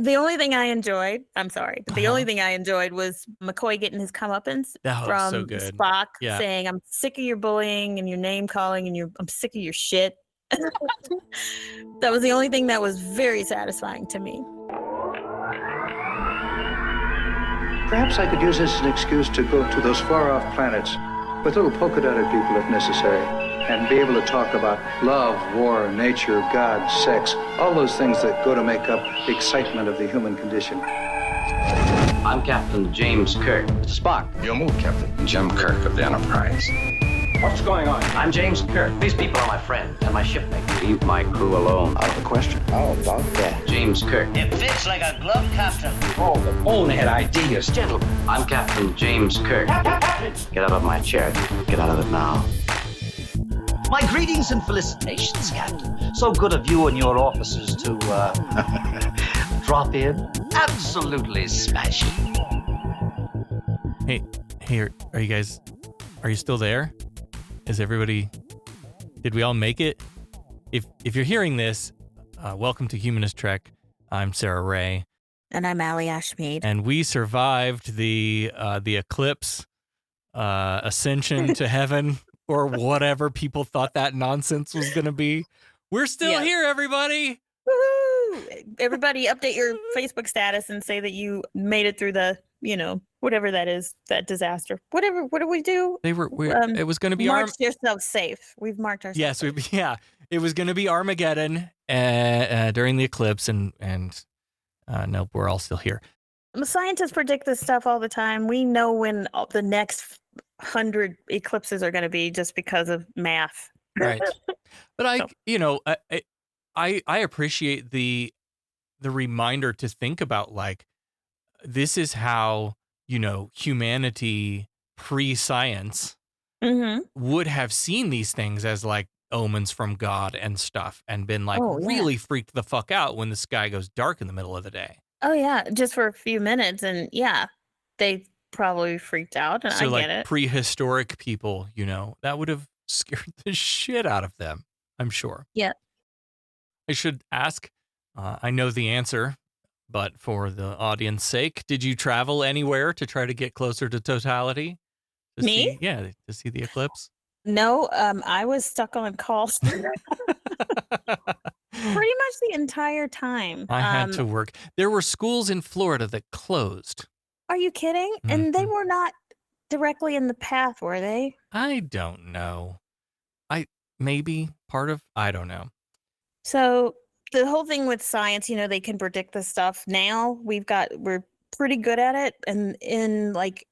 The only thing I enjoyed, I'm sorry, but the only thing I enjoyed was McCoy getting his comeuppance so from good. Spock Yeah. saying, "I'm sick of your bullying and your name calling and I'm sick of your shit." That was the only thing that was very satisfying to me. Perhaps I could use this as an excuse to go to those far-off planets with little polka-dotted people if necessary, and be able to talk about love, war, nature, God, sex, all those things that go to make up the excitement of the human condition. I'm Captain James Kirk. Spock. Your move, Captain. Jim Kirk of the Enterprise. What's going on? I'm James Kirk. These people are my friend and my shipmate. Leave my crew alone. Out of the question. How about that? James Kirk. It fits like a glove, Captain. Oh, the bonehead ideas. Gentlemen, I'm Captain James Kirk. Get out of my chair. Get out of it now. My greetings and felicitations, Captain. So good of you and your officers to drop in. Absolutely smashing. Hey, are you still there? Is everybody, did we all make it? If you're hearing this, welcome to Humanist Trek. I'm Sarah Ray. And I'm Allie Ashmead. And we survived the eclipse, ascension to heaven, or whatever people thought that nonsense was going to be. We're still here, everybody. Woohoo! Everybody update your Facebook status and say that you made it through the, whatever that is, that disaster. What do we do? It was going to be march yourself safe. We've marked ourselves. Yes, it was going to be Armageddon during the eclipse, and nope, we're all still here. Scientists predict this stuff all the time. We know when the next 100 eclipses are going to be just because of math. Right. But I appreciate the reminder to think about, like, this is how, humanity pre-science would have seen these things as like omens from God and stuff, and been like really freaked the fuck out when the sky goes dark in the middle of the day. Oh yeah, just for a few minutes, and they probably freaked out, and so, I get it. Prehistoric people, that would have scared the shit out of them, I'm sure. Yeah. I should ask, I know the answer, but for the audience sake, did you travel anywhere to try to get closer to totality? Me? To see the eclipse? No, I was stuck on calls pretty much the entire time. I had to work. There were schools in Florida that closed. Are you kidding? Mm-hmm. And they were not directly in the path, were they? I don't know. Maybe part of, I don't know. So the whole thing with science, they can predict this stuff. Now we're pretty good at it. And in like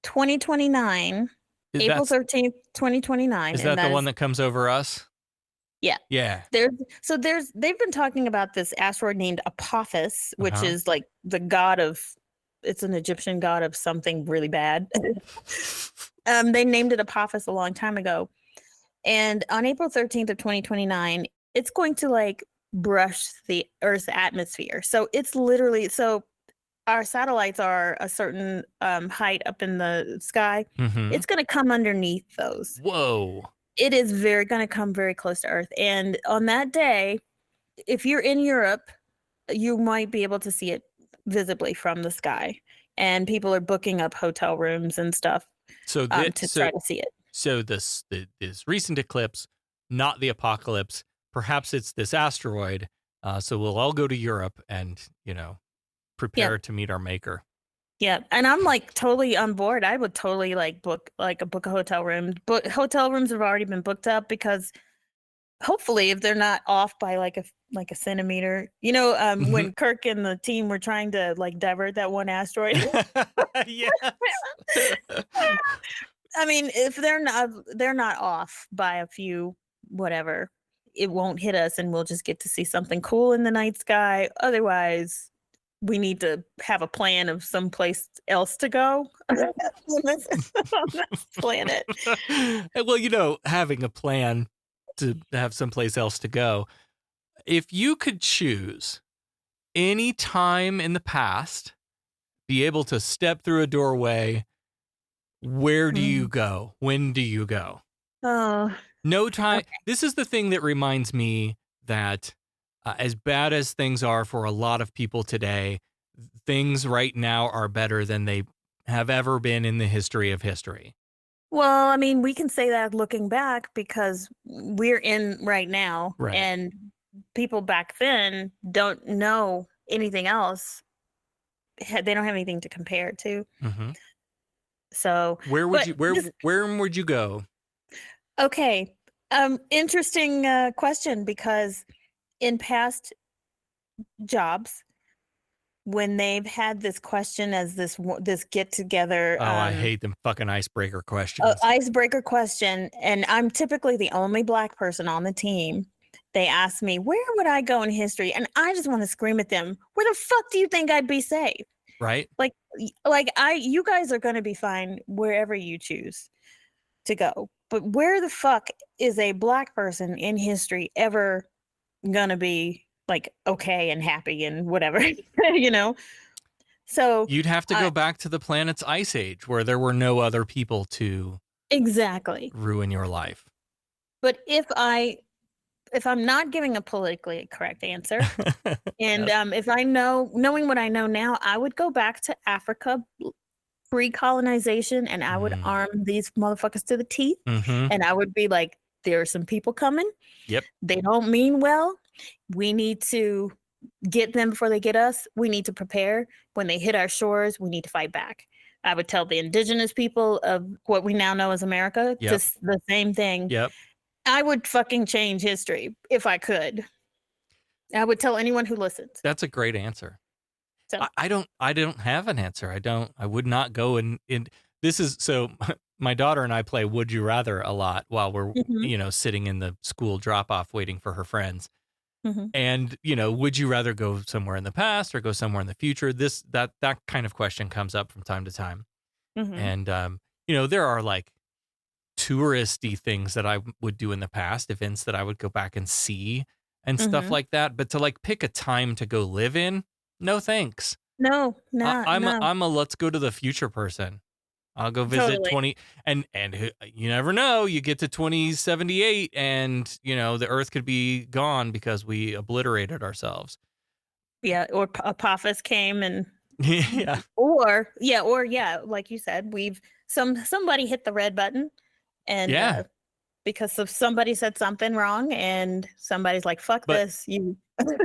2029, April 13th, 2029. Is that the one that comes over us? Yeah. Yeah. They've been talking about this asteroid named Apophis, which is like the god of, it's an Egyptian god of something really bad. They named it Apophis a long time ago. And on April 13th of 2029, it's going to like brush the Earth's atmosphere. So it's literally, our satellites are a certain height up in the sky. Mm-hmm. It's going to come underneath those. Whoa. It is going to come very close to Earth. And on that day, if you're in Europe, you might be able to see it visibly from the sky. And people are booking up hotel rooms and stuff to try to see it. So this recent eclipse, not the apocalypse, perhaps it's this asteroid. So we'll all go to Europe and, prepare to meet our maker. Yeah. And I'm like totally on board. I would totally book a hotel room. But hotel rooms have already been booked up because hopefully if they're not off by like a centimeter, when Kirk and the team were trying to divert that one asteroid. Yes. I mean, if they're not off by a few, whatever, it won't hit us and we'll just get to see something cool in the night sky. Otherwise, we need to have a plan of someplace else to go on this planet. Well, having a plan to have someplace else to go. If you could choose any time in the past, be able to step through a doorway, where do you go? When do you go? Oh. No time. Okay. This is the thing that reminds me that as bad as things are for a lot of people today, things right now are better than they have ever been in the history of history. Well, I mean, we can say that looking back because we're in right now, Right. and people back then don't know anything else. They don't have anything to compare it to. Mm-hmm. So where would you go? Okay. Interesting question, because in past jobs, when they've had this question as this get together, Oh, I hate them fucking icebreaker questions. Icebreaker question, and I'm typically the only Black person on the team. They ask me, where would I go in history? And I just want to scream at them, where the fuck do you think I'd be safe? Right? Like you guys are going to be fine wherever you choose to go. But where the fuck is a Black person in history ever gonna be like okay and happy and whatever, you know? So you'd have to go back to the planet's ice age where there were no other people to exactly ruin your life. But if I'm not giving a politically correct answer, and if I knowing what I know now, I would go back to Africa pre-colonization, and I would arm these motherfuckers to the teeth, and I would be like, there are some people coming. Yep. They don't mean well. We need to get them before they get us. We need to prepare. When they hit our shores, we need to fight back. I would tell the indigenous people of what we now know as America, just the same thing. Yep. I would fucking change history if I could. I would tell anyone who listens. That's a great answer. So I don't have an answer. I would not go in this is so my daughter and I play Would You Rather a lot while we're, sitting in the school drop off waiting for her friends. And, would you rather go somewhere in the past or go somewhere in the future? That kind of question comes up from time to time. And, there are like touristy things that I would do in the past, events that I would go back and see and stuff like that. But to like pick a time to go live in, no thanks. No. I'm a let's go to the future person. I'll go visit 20 and you never know, you get to 2078 and the earth could be gone because we obliterated ourselves. Yeah, or Apophis came and yeah. Or like you said, somebody hit the red button and because of somebody said something wrong and somebody's like, fuck this.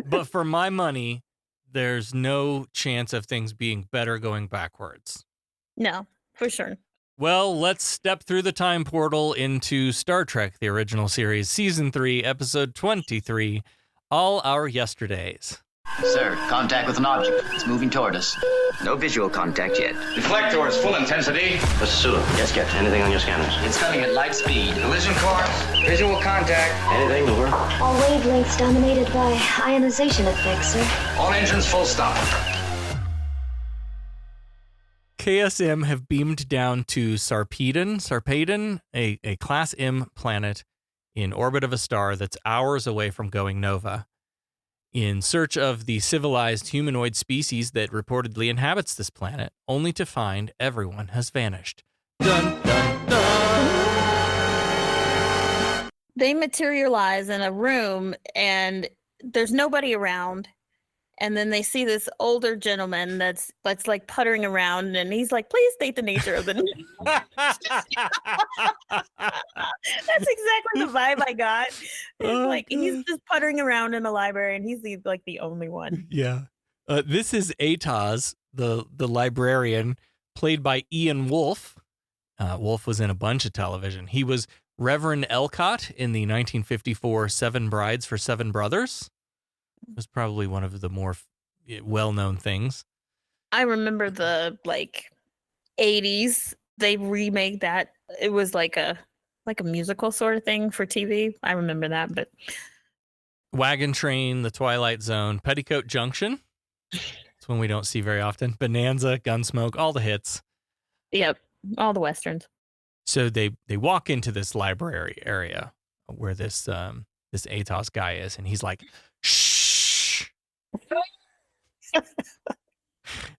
But for my money, there's no chance of things being better going backwards. No, for sure. Well, let's step through the time portal into Star Trek, the original series, Season 3, Episode 23, All Our Yesterdays. Sir, contact with an object. It's moving toward us. No visual contact yet. Deflectors, full intensity. Mr. Sulu, yes, Captain. Anything on your scanners? It's coming at light speed. Collision course. Visual contact. Anything, over? All wavelengths dominated by ionization effects, sir. All engines full stop. KSM have beamed down to Sarpedon, a Class M planet in orbit of a star that's hours away from going nova, in search of the civilized humanoid species that reportedly inhabits this planet, only to find everyone has vanished. Dun, dun, dun. They materialize in a room and there's nobody around. And then they see this older gentleman that's like puttering around, and he's like, please state the nature of the That's exactly the vibe I got. He's just puttering around in the library, and he's the only one. Yeah. This is TOS, the librarian, played by Ian Wolfe. Wolfe was in a bunch of television. He was Reverend Elcott in the 1954 Seven Brides for Seven Brothers. It was probably one of the more well-known things. I remember the 80s. They remade that. It was like a musical sort of thing for TV. I remember that, but Wagon Train, The Twilight Zone, Petticoat Junction. It's one we don't see very often. Bonanza, Gunsmoke, all the hits. Yep, all the westerns. So they walk into this library area where this ATOS guy is, and he's like, shh.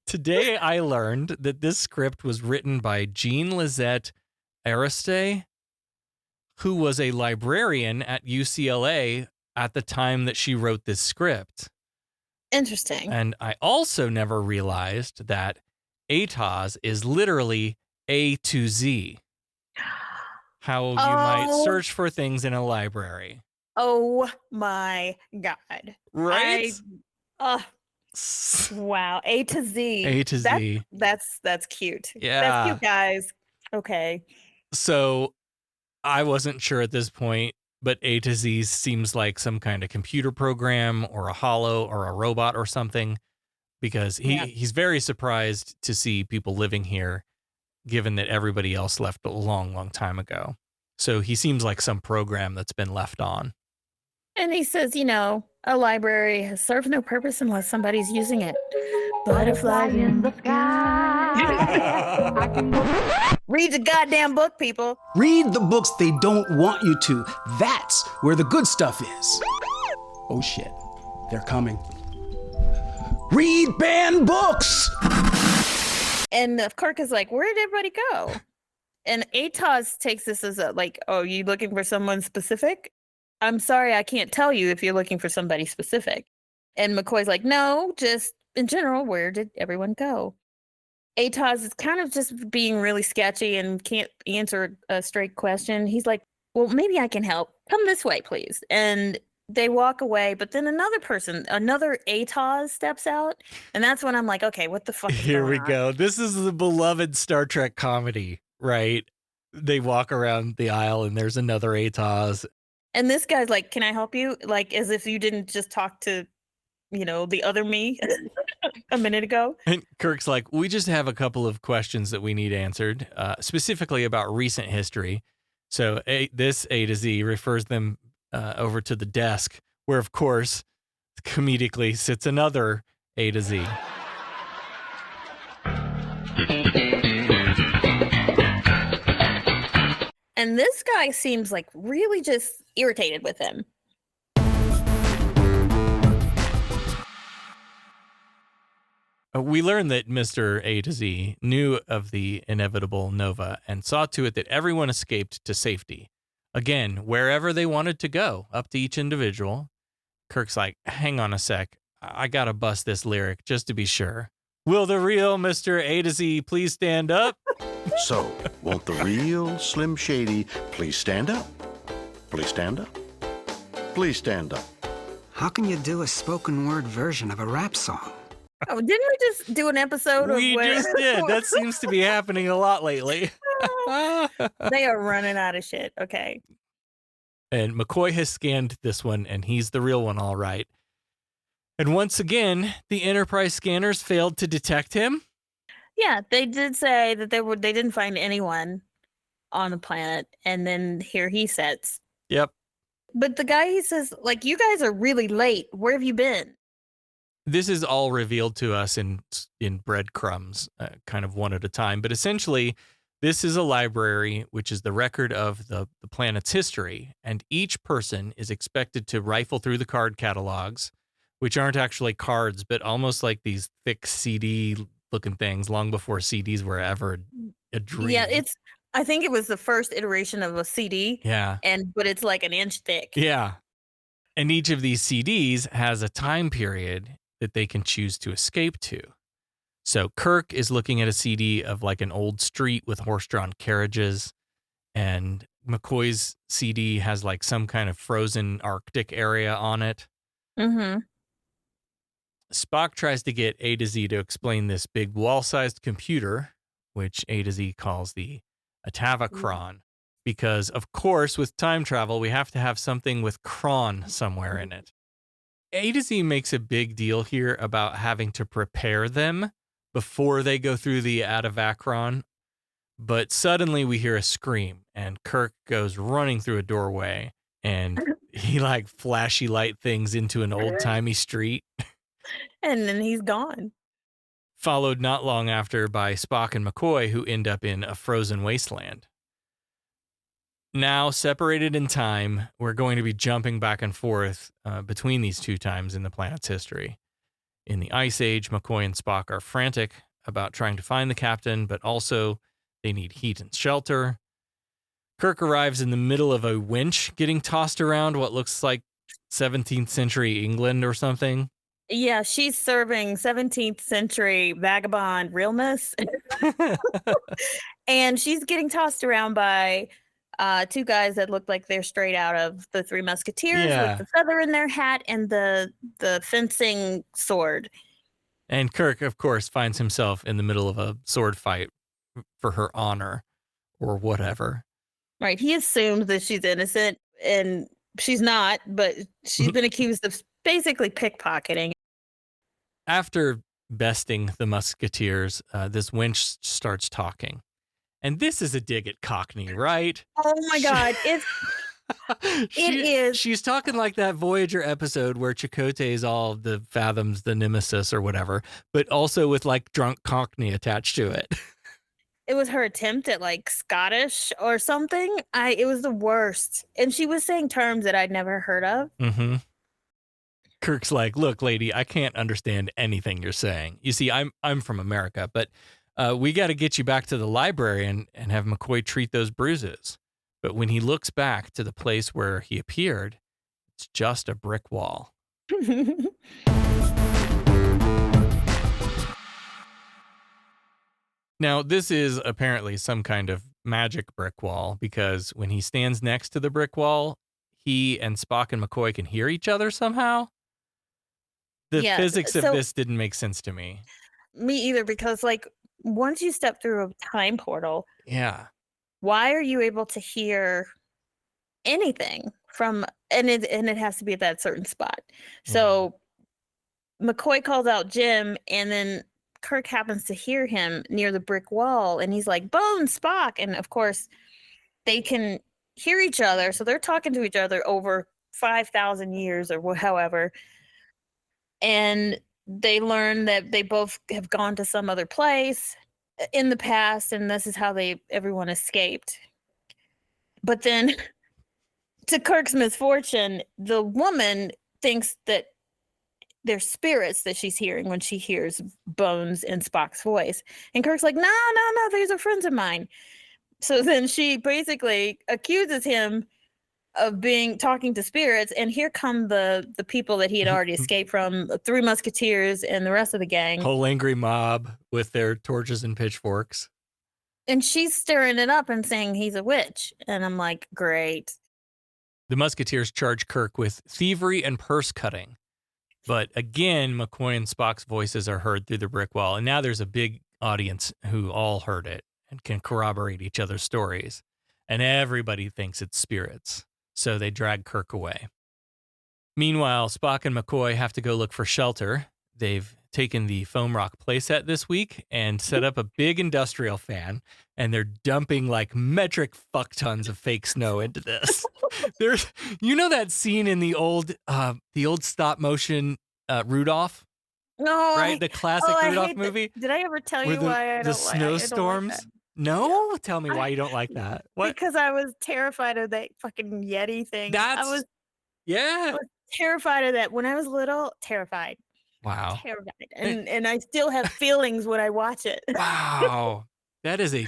Today I learned that this script was written by Jean Lisette Ariste, who was a librarian at UCLA at the time that she wrote this script. Interesting. And I also never realized that ATOS is literally A to Z. How you might search for things in a library. Oh my God. Right? Wow. A to Z. A to Z. That's cute. Yeah. That's cute, guys. Okay. So I wasn't sure at this point, but A to Z seems like some kind of computer program or a holo or a robot or something, because he's very surprised to see people living here, given that everybody else left a long, long time ago. So he seems like some program that's been left on. And he says, a library has served no purpose unless somebody's using it. Butterflies in the sky. Read the goddamn book, people. Read the books they don't want you to. That's where the good stuff is. Oh shit, they're coming. Read banned books! And Kirk is like, where did everybody go? And ATOS takes this as you looking for someone specific? I'm sorry, I can't tell you if you're looking for somebody specific. And McCoy's like, no, just in general, where did everyone go? ATOS is kind of just being really sketchy and can't answer a straight question. He's like, well, maybe I can help. Come this way, please. And they walk away, but then another ATOS steps out. And that's when I'm like, okay, what the fuck is Here we going on? go. This is the beloved Star Trek comedy, right? They walk around the aisle and there's another ATOS. And this guy's like, can I help you? Like, as if you didn't just talk to, the other me a minute ago. And Kirk's like, we just have a couple of questions that we need answered, specifically about recent history. So this A to Z refers them over to the desk, where, of course, comedically sits another A to Z. And this guy seems like really just irritated with him. We learned that Mr. A to Z knew of the inevitable Nova and saw to it that everyone escaped to safety. Again, wherever they wanted to go, up to each individual. Kirk's like, hang on a sec. I gotta bust this lyric just to be sure. Will the real Mr. A to Z please stand up? So, won't the real Slim Shady please stand up? Please stand up? Please stand up. How can you do a spoken word version of a rap song? Oh, didn't we just do an episode of We just did. That seems to be happening a lot lately. They are running out of shit. Okay. And McCoy has scanned this one, and he's the real one, all right. And once again, the Enterprise scanners failed to detect him. Yeah, they did say that they didn't find anyone on the planet, and then here he sits. Yep. But the guy, he says, you guys are really late. Where have you been? This is all revealed to us in breadcrumbs, kind of one at a time. But essentially, this is a library, which is the record of the planet's history. And each person is expected to rifle through the card catalogs, which aren't actually cards, but almost like these thick CD-looking things long before CDs were ever a dream. Yeah, I think it was the first iteration of a CD. Yeah. But it's like an inch thick. Yeah. And each of these CDs has a time period that they can choose to escape to. So Kirk is looking at a CD of an old street with horse-drawn carriages, and McCoy's CD has some kind of frozen Arctic area on it. Mm-hmm. Spock tries to get A to Z to explain this big wall-sized computer, which A to Z calls the Atavachron, because, of course, with time travel, we have to have something with cron somewhere in it. A to Z makes a big deal here about having to prepare them before they go through the Atavachron, but suddenly we hear a scream, and Kirk goes running through a doorway, and he flashy light things into an old-timey street. And then he's gone. Followed not long after by Spock and McCoy, who end up in a frozen wasteland. Now, separated in time, we're going to be jumping back and forth between these two times in the planet's history. In the Ice Age, McCoy and Spock are frantic about trying to find the captain, but also they need heat and shelter. Kirk arrives in the middle of a winch getting tossed around what looks like 17th century England or something. Yeah, she's serving 17th century vagabond realness. And she's getting tossed around by two guys that look like they're straight out of the Three Musketeers with the feather in their hat and the fencing sword. And Kirk, of course, finds himself in the middle of a sword fight for her honor or whatever. Right. He assumes that she's innocent, and she's not, but she's been accused of basically pickpocketing. After besting the Musketeers, this wench starts talking. And this is a dig at Cockney, right? Oh my God. It is. She's talking like that Voyager episode where Chakotay is all the fathoms, the nemesis or whatever, but also with like drunk Cockney attached to it. It was her attempt at like Scottish or something. It was the worst. And she was saying terms that I'd never heard of. Mm-hmm. Kirk's like, look, lady, I can't understand anything you're saying. You see, I'm from America, but we got to get you back to the library and have McCoy treat those bruises. But when he looks back to the place where he appeared, it's just a brick wall. Now, this is apparently some kind of magic brick wall, because when he stands next to the brick wall, he and Spock and McCoy can hear each other somehow. The physics of this didn't make sense to me. Me either, because like once you step through a time portal, why are you able to hear anything from, and it has to be at that certain spot. So McCoy calls out Jim, and then Kirk happens to hear him near the brick wall, and he's like, "Bones, Spock!" And of course, they can hear each other, so they're talking to each other over 5,000 years or however. And they learn that they both have gone to some other place in the past, and this is how everyone escaped. But then, to Kirk's misfortune, the woman thinks that they're spirits that she's hearing when she hears Bones and Spock's voice. And Kirk's like, no, these are friends of mine. So then she basically accuses him of talking to spirits, and here come the people that he had already escaped from, the Three Musketeers and the rest of the gang. Whole angry mob with their torches and pitchforks. And she's stirring it up and saying he's a witch. And I'm like, great. The Musketeers charge Kirk with thievery and purse cutting. But again, McCoy and Spock's voices are heard through the brick wall. And now there's a big audience who all heard it and can corroborate each other's stories. And everybody thinks it's spirits. So they drag Kirk away. Meanwhile, Spock and McCoy have to go look for shelter. They've taken the foam rock playset this week and set up a big industrial fan, and they're dumping like metric fuck tons of fake snow into this. There's, that scene in the old stop motion Rudolph? No, right? The classic Rudolph movie. Did I ever tell you why I don't like snowstorms? I don't like that? No, tell me why you don't like that. What? Because I was terrified of that fucking Yeti thing. I was terrified of that when I was little. Terrified. Wow. Terrified. And I still have feelings when I watch it. Wow. That is a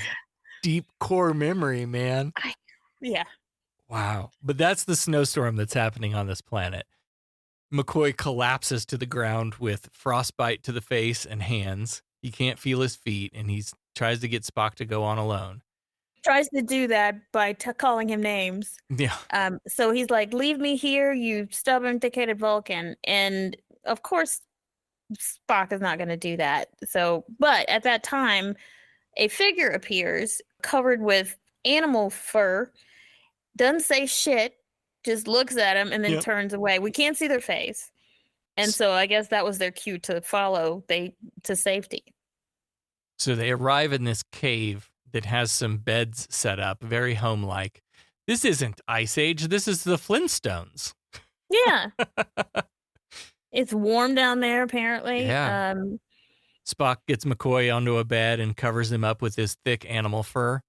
deep core memory, man. Yeah. Wow. But that's the snowstorm that's happening on this planet. McCoy collapses to the ground with frostbite to the face and hands. He can't feel his feet, and he tries to get Spock to go on alone. Tries to do that by calling him names. Yeah. So he's like, leave me here, you stubborn, thick-headed Vulcan. And of course, Spock is not going to do that. So, but at that time, a figure appears covered with animal fur, doesn't say shit, just looks at him and then turns away. We can't see their face. And so I guess that was their cue to follow to safety. So they arrive in this cave that has some beds set up, very home-like. This isn't Ice Age. This is the Flintstones. Yeah. It's warm down there, apparently. Yeah. Spock gets McCoy onto a bed and covers him up with his thick animal fur.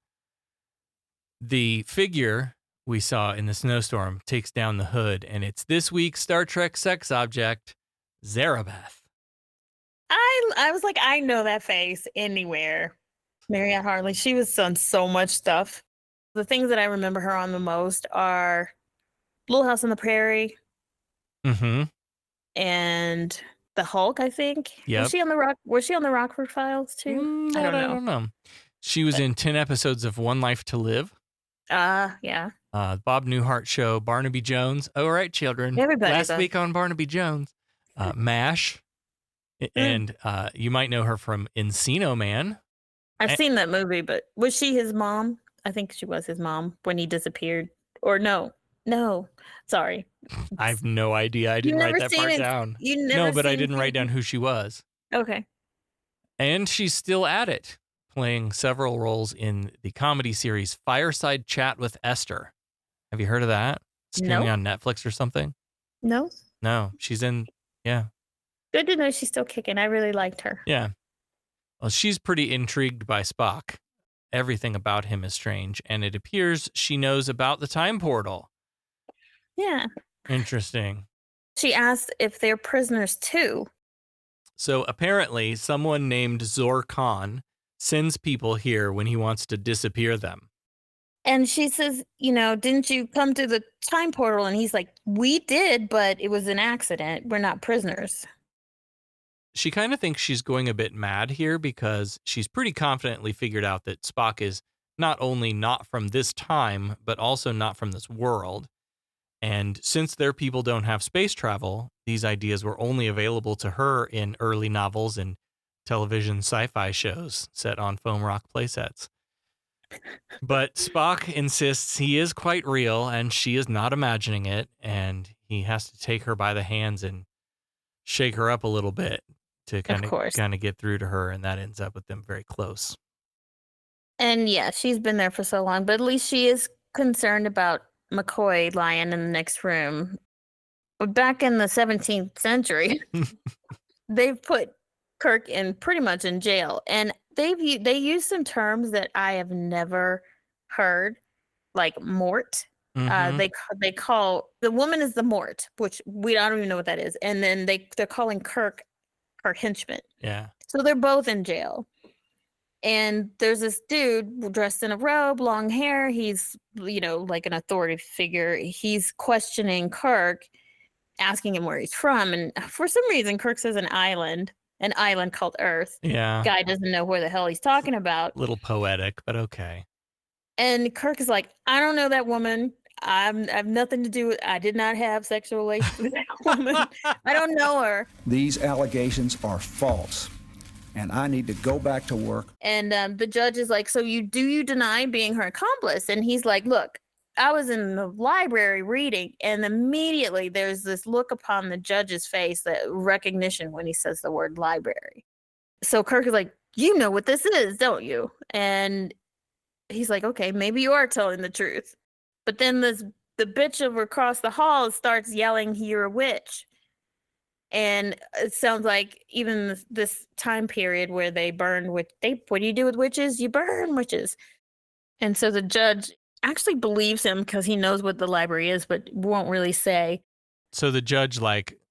The figure we saw in the snowstorm takes down the hood, and it's this week's Star Trek sex object, Zarabeth. I was like, I know that face anywhere. Mariette Harley, she was on so much stuff. The things that I remember her on the most are Little House on the Prairie, Mm-hmm. And the Hulk, I think. Yep. Was she on the Rockford Files too? I don't know. She was in 10 episodes of One Life to Live. Yeah. Bob Newhart Show, Barnaby Jones. All right, children. Everybody's Last week on Barnaby Jones. MASH. And you might know her from Encino Man. I've seen that movie, but was she his mom? I think she was his mom when he disappeared. Or no. Sorry. I have no idea. I didn't write that part down. No, but I didn't write down who she was. Okay. And she's still at it, playing several roles in the comedy series Fireside Chat with Esther. Have you heard of that? Streaming on Netflix or something? No. No, she's in, yeah. Good to know she's still kicking. I really liked her. Yeah. Well, she's pretty intrigued by Spock. Everything about him is strange, and it appears she knows about the time portal. Yeah. Interesting. She asked if they're prisoners too. So apparently someone named Zor Khan sends people here when he wants to disappear them. And she says, didn't you come to the time portal? And he's like, we did, but it was an accident. We're not prisoners. She kind of thinks she's going a bit mad here because she's pretty confidently figured out that Spock is not only not from this time, but also not from this world. And since their people don't have space travel, these ideas were only available to her in early novels and television sci-fi shows set on foam rock playsets. But Spock insists he is quite real and she is not imagining it, and he has to take her by the hands and shake her up a little bit to kind of get through to her, and that ends up with them very close. And yeah, she's been there for so long, but at least she is concerned about McCoy lying in the next room. Back in the 17th century, they've put Kirk pretty much in jail, and they use some terms that I have never heard, like mort. Mm-hmm. They call the woman is the mort, which I don't even know what that is, and then they're calling Kirk her henchman. Yeah. So they're both in jail. And there's this dude dressed in a robe, long hair. He's, like an authority figure. He's questioning Kirk, asking him where he's from. And for some reason, Kirk says an island called Earth. Yeah. Guy doesn't know where the hell he's talking about. Little poetic, but okay. And Kirk is like, I don't know that woman. I have nothing to do with I did not have sexual relations with that woman. I don't know her. These allegations are false. And I need to go back to work. And the judge is like, so you deny being her accomplice? And he's like, look, I was in the library reading, and immediately there's this look upon the judge's face, that recognition when he says the word library. So Kirk is like, you know what this is, don't you? And he's like, okay, maybe you are telling the truth. But then the bitch over across the hall starts yelling, you're a witch. And it sounds like even this time period where they burned what do you do with witches? You burn witches. And so the judge actually believes him because he knows what the library is, but won't really say. So the judge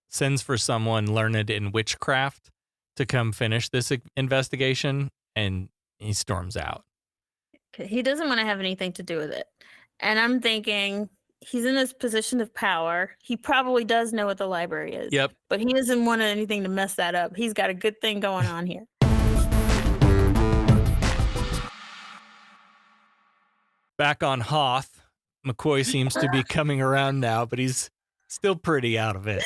sends for someone learned in witchcraft to come finish this investigation, and he storms out. He doesn't want to have anything to do with it. And I'm thinking, he's in this position of power. He probably does know what the library is. Yep. But he doesn't want anything to mess that up. He's got a good thing going on here. Back on Hoth, McCoy seems to be coming around now, but he's still pretty out of it.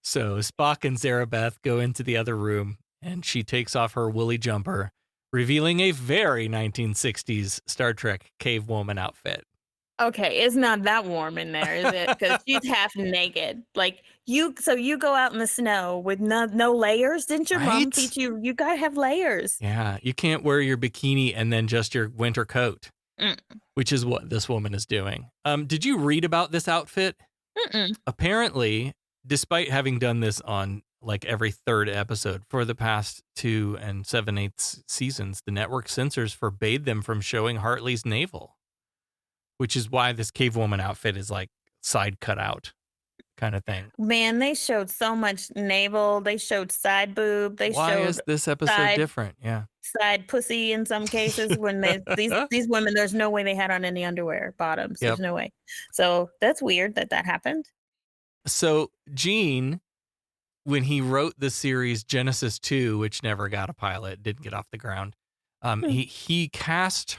So Spock and Zarabeth go into the other room, and she takes off her woolly jumper, revealing a very 1960s Star Trek cave woman outfit. Okay, it's not that warm in there, is it? Because she's half naked. So you go out in the snow with no layers? Didn't your mom teach you? You gotta have layers. Yeah, you can't wear your bikini and then just your winter coat, which is what this woman is doing. Did you read about this outfit? Mm-mm. Apparently, despite having done this on every third episode for the past 2 7/8 seasons, the network censors forbade them from showing Hartley's navel. Which is why this cave woman outfit is side cut out kind of thing. Man, they showed so much navel. They showed side boob. Why is this episode different? Yeah. Side pussy in some cases when these women, there's no way they had on any underwear bottoms. There's no way. So that's weird that happened. So Gene, when he wrote the series Genesis 2, which never got a pilot, didn't get off the ground, he cast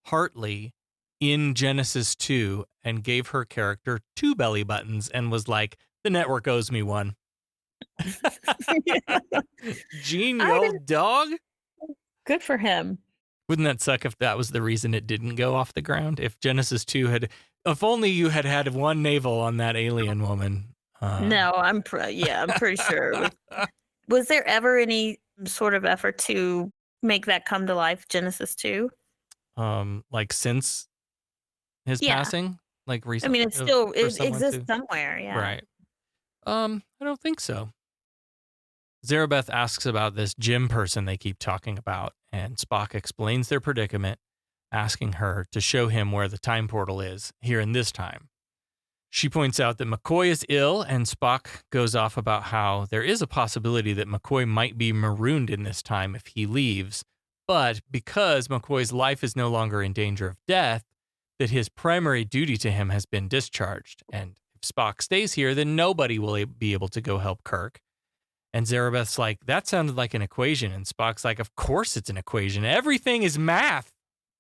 Hartley in Genesis 2 and gave her character 2 belly buttons and was like, the network owes me one. Gene, you old dog. Good for him. Wouldn't that suck if that was the reason it didn't go off the ground? If Genesis 2 if only you had one navel on that alien woman. No, I'm pretty sure. Was there ever any sort of effort to make that come to life, Genesis 2? Like since his passing? Like recently? I mean, it exists somewhere, yeah. Right. I don't think so. Zarabeth asks about this Jim person they keep talking about, and Spock explains their predicament, asking her to show him where the time portal is here in this time. She points out that McCoy is ill, and Spock goes off about how there is a possibility that McCoy might be marooned in this time if he leaves, but because McCoy's life is no longer in danger of death, that his primary duty to him has been discharged, and if Spock stays here, then nobody will be able to go help Kirk. And Zarabeth's like, that sounded like an equation, and Spock's like, of course it's an equation. Everything is math,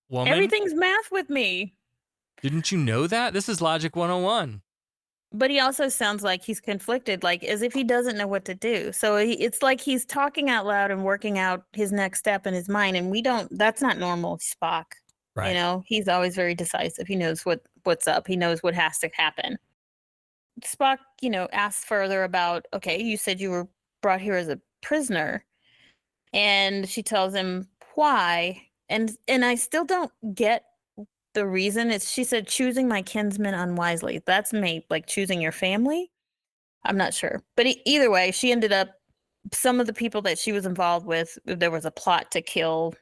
woman. Everything's math with me. Didn't you know that? This is Logic 101. But he also sounds like he's conflicted, like as if he doesn't know what to do. So it's like he's talking out loud and working out his next step in his mind. And that's not normal Spock. Right. You know, he's always very decisive. He knows what's up. He knows what has to happen. Spock, asks further about, okay, you said you were brought here as a prisoner. And she tells him why. And I still don't get the reason. She said, choosing my kinsmen unwisely. That's like choosing your family. I'm not sure. But either way, she ended up, some of the people that she was involved with, there was a plot to kill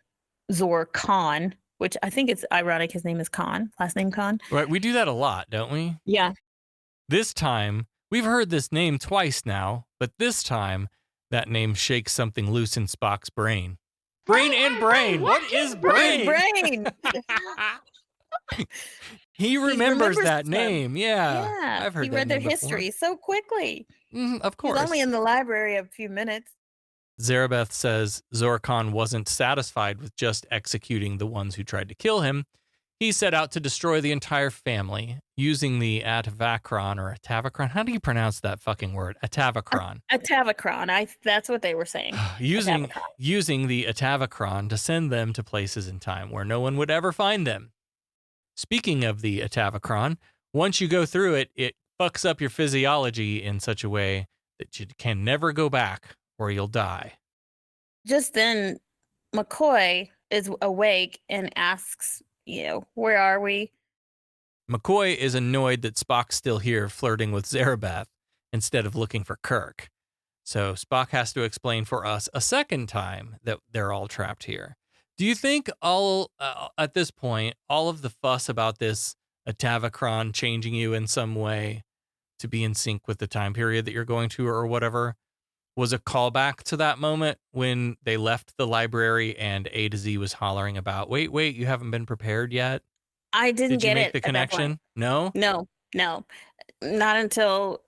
Zor Khan, which I think it's ironic. His name is Khan, last name Khan. Right. We do that a lot, don't we? Yeah. This time, we've heard this name twice now, but this time, that name shakes something loose in Spock's brain. Brain and brain. What is brain? Brain. He remembers that name. Yeah. I've heard he that read their name history so quickly. Of course. He's only in the library a few minutes. Zarabeth says Zor Khan wasn't satisfied with just executing the ones who tried to kill him. He set out to destroy the entire family using the Atavachron or Atavachron. How do you pronounce that fucking word? Atavachron. Atavachron. That's what they were saying. Using the Atavachron to send them to places in time where no one would ever find them. Speaking of the Atavachron, once you go through it, it fucks up your physiology in such a way that you can never go back or you'll die. Just then, McCoy is awake and asks, where are we? McCoy is annoyed that Spock's still here flirting with Zarabeth instead of looking for Kirk. So Spock has to explain for us a second time that they're all trapped here. Do you think at this point, all of the fuss about this Atavachron changing you in some way to be in sync with the time period that you're going to or whatever was a callback to that moment when they left the library and A to Z was hollering about, wait, you haven't been prepared yet? I didn't get it. Did you make the connection? No? No. Not until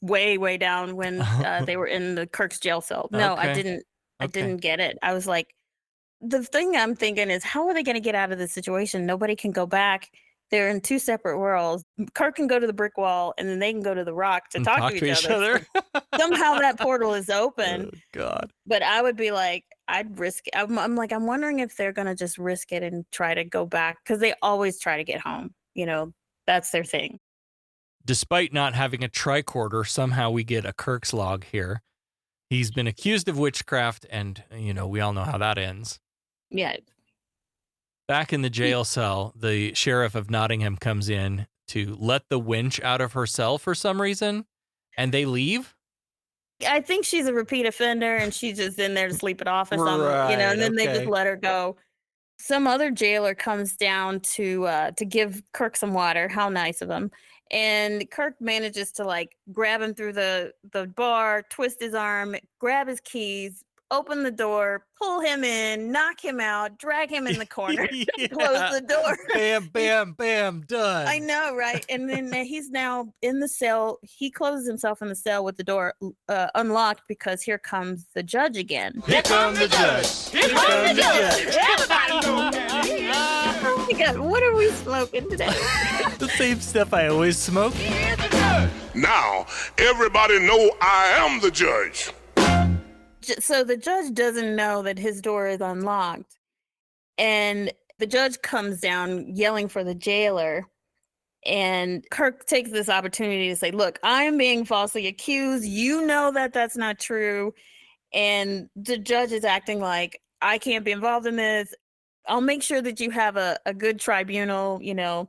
way down when they were in the Kirk's jail cell. No, Okay. I didn't. I didn't get it. I was like, the thing I'm thinking is, how are they going to get out of this situation? Nobody can go back. They're in two separate worlds. Kirk can go to the brick wall, and then they can go to the rock to talk to each other. Somehow that portal is open. Oh, God. But I would be like, I'd risk it. I'm wondering if they're going to just risk it and try to go back, because they always try to get home. That's their thing. Despite not having a tricorder, somehow we get a Kirk's log here. He's been accused of witchcraft, and, we all know how that ends. Yeah. Back in the jail cell, the sheriff of Nottingham comes in to let the winch out of her cell for some reason, and they leave. I think she's a repeat offender, and she's just in there to sleep it off or something, Right, and then they okay. just let her go. Some other jailer comes down to give Kirk some water. How nice of him. And Kirk manages to grab him through the bar, twist his arm, grab his keys, open the door, pull him in, knock him out, drag him in the corner, Yeah. close the door. Bam, bam, bam, done. I know, right? And then he's now in the cell. He closes himself in the cell with the door unlocked because here comes the judge again. Here comes the judge. Here comes the judge. Everybody knows that. Oh my God, what are we smoking today? The same stuff I always smoke. Now, everybody know I am the judge. So the judge doesn't know that his door is unlocked. And the judge comes down yelling for the jailer. And Kirk takes this opportunity to say, look, I'm being falsely accused. You know that that's not true. And the judge is acting like, I can't be involved in this. I'll make sure that you have a good tribunal, you know.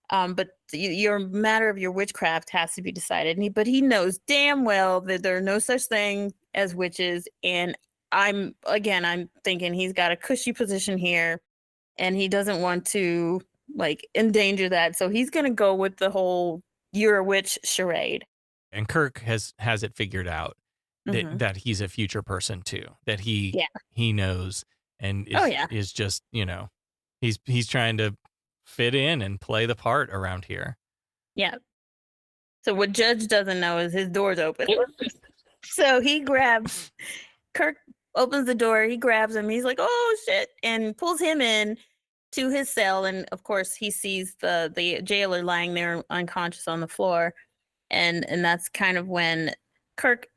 But your matter of your witchcraft has to be decided. But he knows damn well that there are no such thing as witches. And I'm thinking he's got a cushy position here and he doesn't want to like endanger that. So he's going to go with the whole you're a witch charade. And Kirk has it figured out that he's a future person too, that he knows and is just, you know, he's trying to fit in and play the part around here. Yeah. So what Judge doesn't know is his door's open. So Kirk opens the door, he grabs him, he's like, oh shit, and pulls him in to his cell. And of course he sees the jailer lying there unconscious on the floor. And that's kind of when Kirk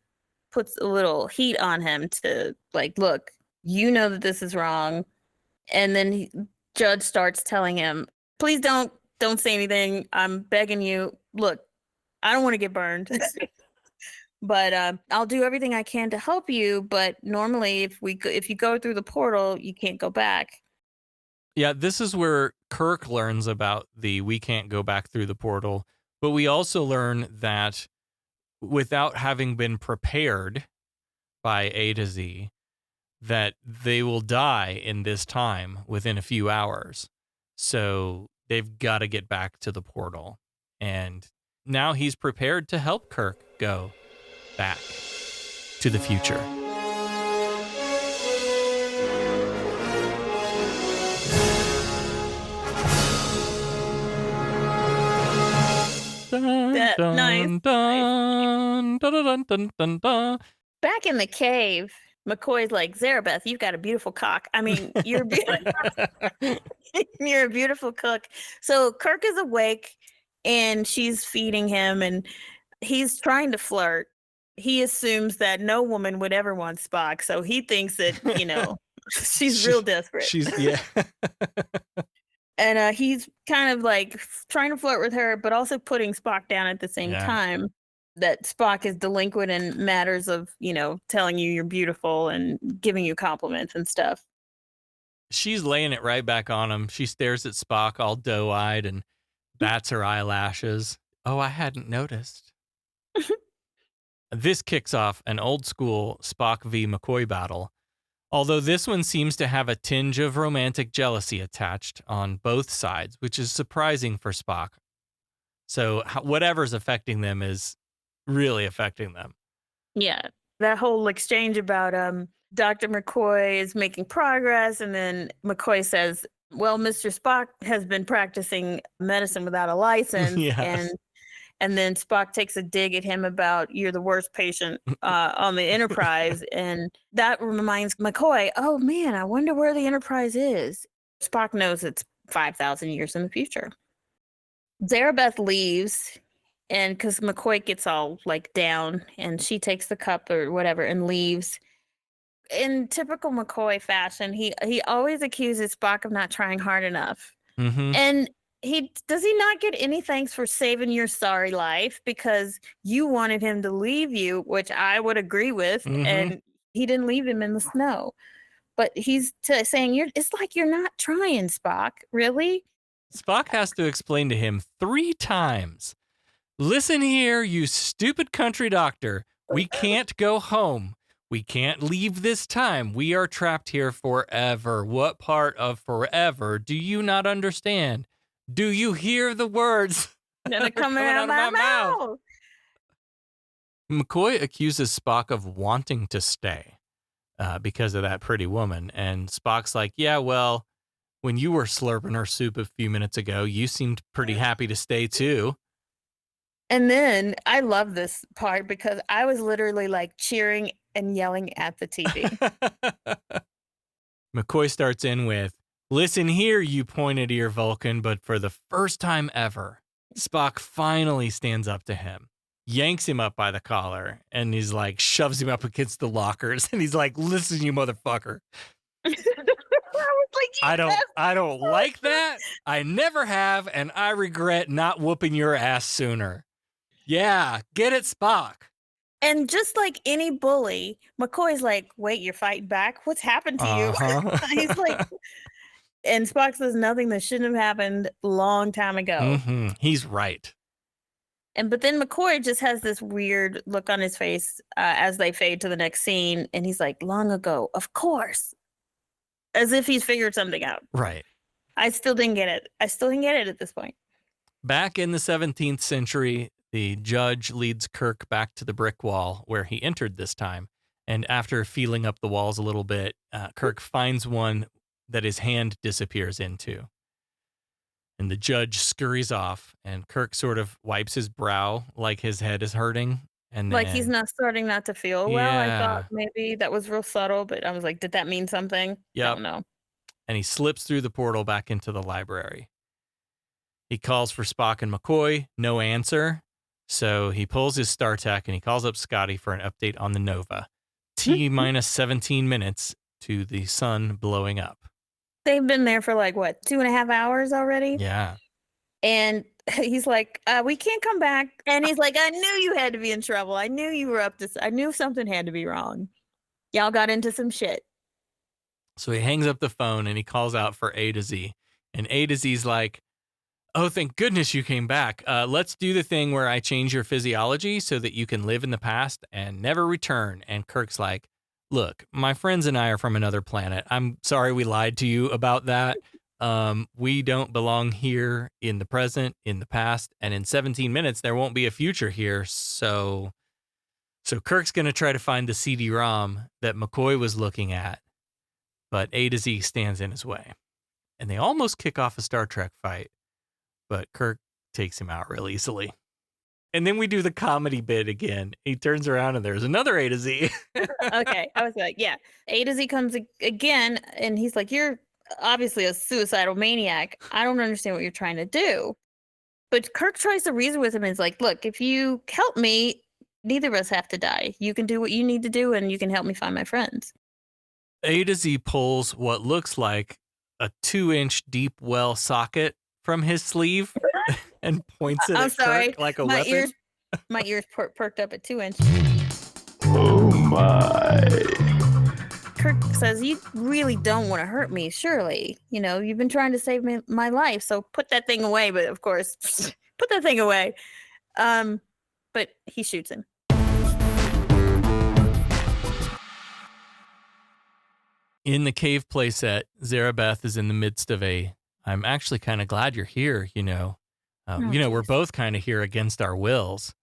puts a little heat on him to like, look, you know that this is wrong. And then Judge starts telling him, please don't say anything. I'm begging you. Look, I don't want to get burned. But I'll do everything I can to help you. But normally, if you go through the portal, you can't go back. Yeah, this is where Kirk learns about we can't go back through the portal. But we also learn that without having been prepared by A to Z, that they will die in this time within a few hours. So they've got to get back to the portal. And now he's prepared to help Kirk go back to the future. Back in the cave, McCoy's like, Zarabeth, you've got a beautiful cock. I mean, you're you're a beautiful cook. So Kirk is awake and she's feeding him and he's trying to flirt. He assumes that no woman would ever want Spock. So he thinks that, you know, she's real desperate. And he's kind of like trying to flirt with her, but also putting Spock down at the same time. That Spock is delinquent in matters of, you know, telling you you're beautiful and giving you compliments and stuff. She's laying it right back on him. She stares at Spock all doe-eyed and bats her eyelashes. Oh, I hadn't noticed. This kicks off an old school Spock v. McCoy battle, although this one seems to have a tinge of romantic jealousy attached on both sides, which is surprising for Spock. So whatever's affecting them is really affecting them. Yeah, that whole exchange about Dr. McCoy is making progress, and then McCoy says, well, Mr. Spock has been practicing medicine without a license. And then Spock takes a dig at him about you're the worst patient on the Enterprise. And that reminds McCoy, oh man, I wonder where the Enterprise is. Spock knows it's 5,000 years in the future. Zarabeth leaves, and because McCoy gets all like down and she takes the cup or whatever and leaves. In typical McCoy fashion, he always accuses Spock of not trying hard enough. And does he not get any thanks for saving your sorry life because you wanted him to leave you, which I would agree with, and he didn't leave him in the snow. But he's saying it's like you're not trying, Spock. Really? Spock has to explain to him 3 times. Listen here, you stupid country doctor. We can't go home. We can't leave this time. We are trapped here forever. What part of forever do you not understand? Do you hear the words that are coming out of my mouth? McCoy accuses Spock of wanting to stay, because of that pretty woman. And Spock's like, yeah, well, when you were slurping her soup a few minutes ago, you seemed pretty happy to stay too. And then I love this part because I was literally like cheering and yelling at the TV. McCoy starts in with, listen here, you pointed ear Vulcan, but for the first time ever, Spock finally stands up to him, yanks him up by the collar, and he's like, shoves him up against the lockers. And he's like, listen, you motherfucker. I don't like that. I never have, and I regret not whooping your ass sooner. Yeah, get it, Spock. And just like any bully, McCoy's like, wait, you're fighting back? What's happened to you? He's like, and Spock says nothing that shouldn't have happened a long time ago. Mm-hmm. He's right. But then McCoy just has this weird look on his face as they fade to the next scene. And he's like, long ago, of course. As if he's figured something out. Right. I still didn't get it. At this point. Back in the 17th century, the judge leads Kirk back to the brick wall where he entered this time. And after feeling up the walls a little bit, Kirk finds one that his hand disappears into. And the judge scurries off, and Kirk sort of wipes his brow like his head is hurting. And then, like he's not starting not to feel well. Yeah. I thought maybe that was real subtle, but I was like, did that mean something? Yep. I don't know. And he slips through the portal back into the library. He calls for Spock and McCoy, no answer. So he pulls his StarTech and he calls up Scotty for an update on the Nova. T-minus 17 minutes to the sun blowing up. They've been there for like, what, 2.5 hours already? Yeah. And he's like, we can't come back. And he's like, I knew you had to be in trouble. I knew you were up to, I knew something had to be wrong. Y'all got into some shit. So he hangs up the phone and he calls out for A to Z. And A to Z's like, oh, thank goodness you came back. Let's do the thing where I change your physiology so that you can live in the past and never return. And Kirk's like, look, my friends and I are from another planet. I'm sorry we lied to you about that. We don't belong here in the present, in the past, and in 17 minutes, there won't be a future here. So Kirk's going to try to find the CD-ROM that McCoy was looking at, but A to Z stands in his way. And they almost kick off a Star Trek fight, but Kirk takes him out real easily. And then we do the comedy bit again. He turns around and there's another A to Z. Okay. I was like, yeah. A to Z comes again, and he's like, you're obviously a suicidal maniac. I don't understand what you're trying to do. But Kirk tries to reason with him and is like, look, if you help me, neither of us have to die. You can do what you need to do, and you can help me find my friends. A to Z pulls what looks like a 2-inch deep well socket from his sleeve and points it at Kirk like a weapon. My ears perked up at 2 inch. Oh my. Kirk says, you really don't want to hurt me, surely. You know, you've been trying to save my life, so put that thing away. But of course, put that thing away. But he shoots him. In the cave playset, Zarabeth is in the midst of I'm actually kind of glad you're here, you know. We're both kind of here against our wills.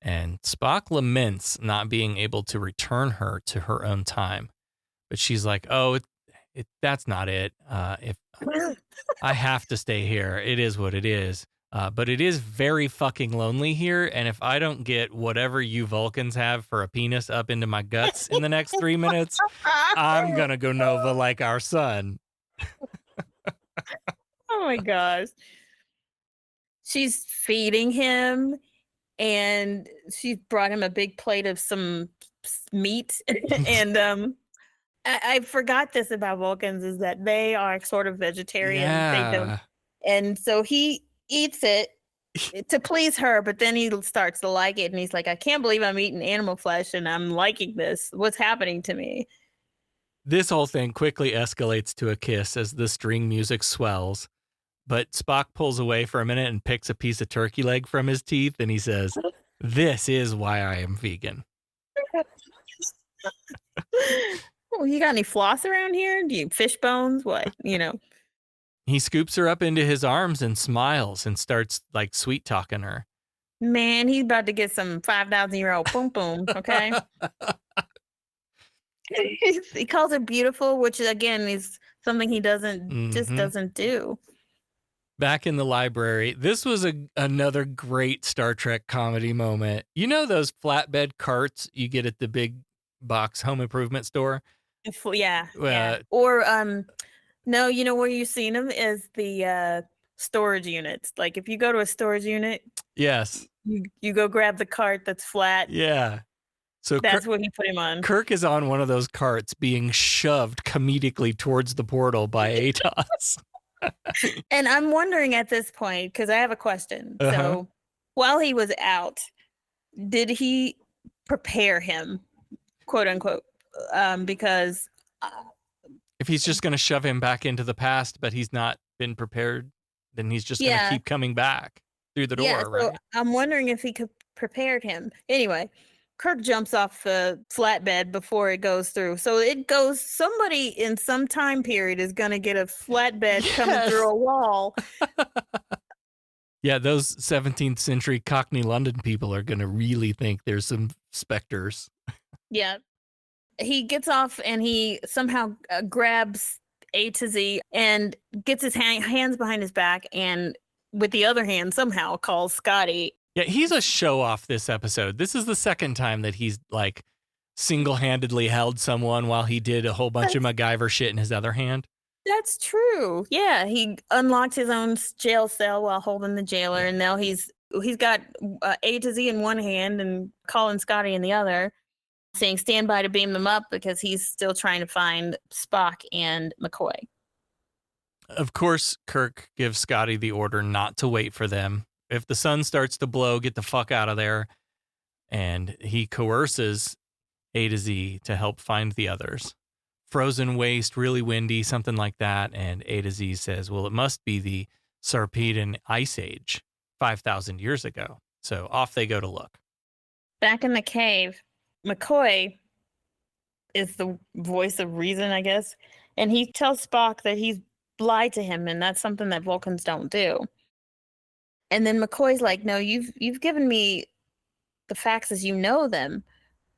And Spock laments not being able to return her to her own time. But she's like, oh, that's not it. If I have to stay here, it is what it is. But it is very fucking lonely here. And if I don't get whatever you Vulcans have for a penis up into my guts in the next 3 minutes, I'm going to go Nova like our son. Oh my gosh. She's feeding him, and she brought him a big plate of some meat. And I forgot this about Vulcans, is that they are sort of vegetarian. Yeah. They don't, and so he eats it to please her, but then he starts to like it, and he's like, I can't believe I'm eating animal flesh and I'm liking this. What's happening to me? This whole thing quickly escalates to a kiss as the string music swells. But Spock pulls away for a minute and picks a piece of turkey leg from his teeth, and he says, this is why I am vegan. Oh, you got any floss around here? Do you fish bones? What? You know. He scoops her up into his arms and smiles and starts like sweet talking her. Man, he's about to get some 5,000-year-old boom boom, okay? He calls her beautiful, which again is something he just doesn't do. Back in the library, this was another great Star Trek comedy moment. You know those flatbed carts you get at the big box home improvement store? Yeah. Or no, you know where you've seen them is the storage units. Like if you go to a storage unit, yes, you go grab the cart that's flat. Yeah. So that's what he put him on. Kirk is on one of those carts being shoved comedically towards the portal by TOS. And I'm wondering at this point, because I have a question. So while he was out, did he prepare him, quote unquote? Because if he's just going to shove him back into the past, but he's not been prepared, then he's just going to keep coming back through the door, right? So I'm wondering if he could prepared him. Anyway, Kirk jumps off the flatbed before it goes through. So it goes, somebody in some time period is going to get a flatbed coming through a wall. Yeah, those 17th century Cockney London people are going to really think there's some specters. Yeah. He gets off and he somehow grabs A to Z and gets his hands behind his back and with the other hand somehow calls Scotty. Yeah, he's a show off this episode. This is the second time that he's like single-handedly held someone while he did a whole bunch of MacGyver shit in his other hand. That's true. Yeah, he unlocked his own jail cell while holding the jailer, and now he's got A to Z in one hand and calling Scotty in the other, saying stand by to beam them up because he's still trying to find Spock and McCoy. Of course, Kirk gives Scotty the order not to wait for them. If the sun starts to blow, get the fuck out of there. And he coerces A to Z to help find the others. Frozen waste, really windy, something like that. And A to Z says, well, it must be the Sarpedian Ice Age, 5,000 years ago. So off they go to look. Back in the cave, McCoy is the voice of reason, I guess. And he tells Spock that he's lied to him, and that's something that Vulcans don't do. And then McCoy's like, no, you've given me the facts as you know them,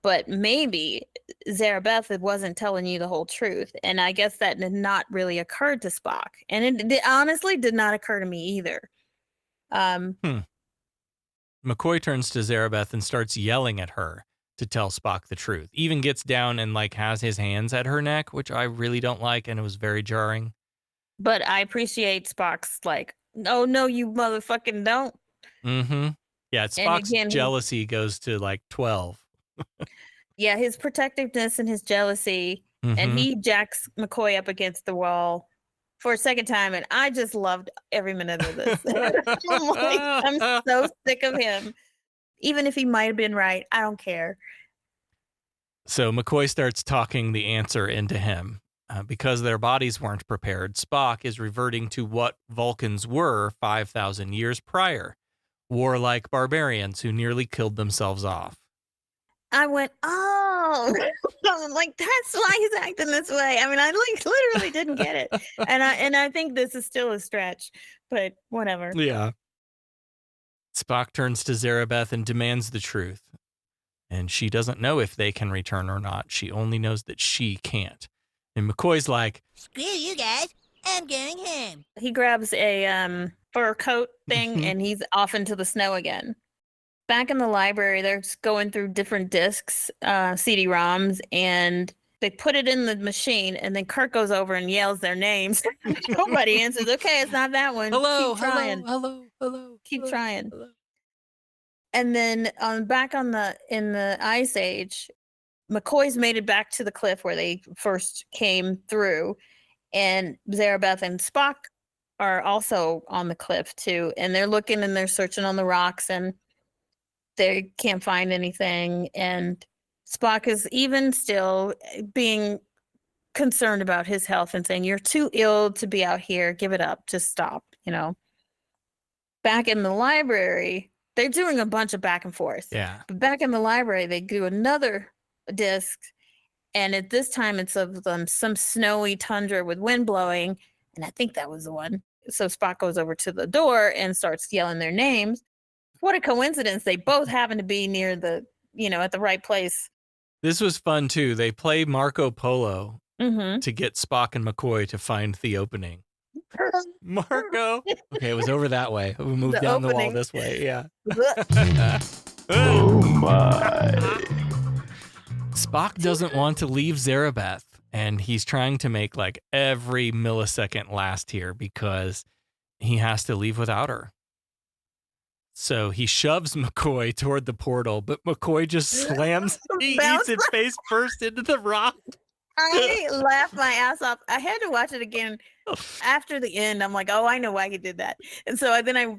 but maybe Zarabeth wasn't telling you the whole truth. And I guess that did not really occur to Spock. And it honestly did not occur to me either. McCoy turns to Zarabeth and starts yelling at her to tell Spock the truth. Even gets down and like has his hands at her neck, which I really don't like, and it was very jarring. But I appreciate Spock's like, oh, no, you motherfucking don't. Mm-hmm. Yeah, Spock's jealousy goes to like 12. Yeah, his protectiveness and his jealousy. And he jacks McCoy up against the wall for a second time. And I just loved every minute of this. I'm so sick of him. Even if he might have been right, I don't care. So McCoy starts talking the answer into him. Because their bodies weren't prepared, Spock is reverting to what Vulcans were 5,000 years prior. Warlike barbarians who nearly killed themselves off. I went, oh, I'm like, that's why he's acting this way. I mean, I like literally didn't get it. And I think this is still a stretch, but whatever. Yeah. Spock turns to Zarabeth and demands the truth. And she doesn't know if they can return or not. She only knows that she can't. And McCoy's like, screw you guys, I'm going home. He grabs a fur coat thing and he's off into the snow again. Back in the library, they're going through different discs, CD-ROMs, and they put it in the machine, and then Kirk goes over and yells their names. Nobody answers. Okay, it's not that one. Hello, keep trying. hello. Keep trying. Hello. And then back in the Ice Age, McCoy's made it back to the cliff where they first came through, and Zarabeth and Spock are also on the cliff too, and they're looking and they're searching on the rocks, and they can't find anything, and Spock is even still being concerned about his health and saying, you're too ill to be out here, give it up, just stop, Back in the library, they're doing a bunch of back and forth. Yeah. But back in the library, they do another disc, and at this time it's of some snowy tundra with wind blowing, and I think that was the one. So Spock goes over to the door and starts yelling their names. What a coincidence. They both happen to be near the, at the right place. This was fun too. They play Marco Polo Mm-hmm. to get Spock and McCoy to find the opening. Marco. Okay, it was over that way. We moved down the wall this way. Yeah. Oh my. Spock doesn't want to leave Zarabeth, and he's trying to make like every millisecond last here because he has to leave without her. So he shoves McCoy toward the portal, but McCoy just slams, he eats it face first into the rock. I laughed my ass off. I had to watch it again after the end. I'm like, oh, I know why he did that. And so then I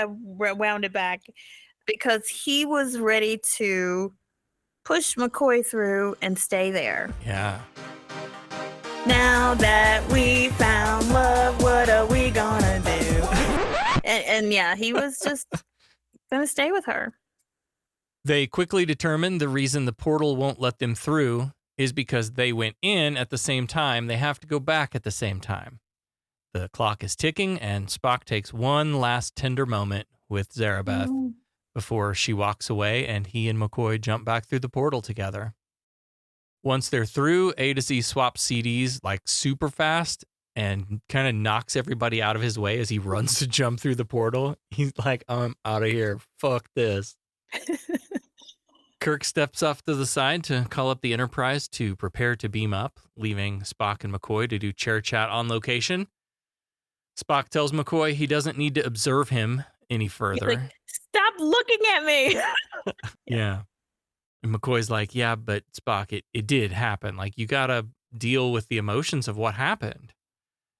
wound it back because he was ready to push McCoy through and stay there. Yeah. Now that we found love, what are we gonna do? and yeah, he was just gonna stay with her. They quickly determine the reason the portal won't let them through is because they went in at the same time. They have to go back at the same time. The clock is ticking, and Spock takes one last tender moment with Zarabeth before she walks away, and he and McCoy jump back through the portal together. Once they're through, A to Z swaps CDs like super fast and kind of knocks everybody out of his way as he runs to jump through the portal. He's like, I'm out of here. Fuck this. Kirk steps off to the side to call up the Enterprise to prepare to beam up, leaving Spock and McCoy to do chair chat on location. Spock tells McCoy he doesn't need to observe him any further. He's like, stop looking at me. Yeah. And McCoy's like, yeah, but Spock, it did happen. Like, you got to deal with the emotions of what happened.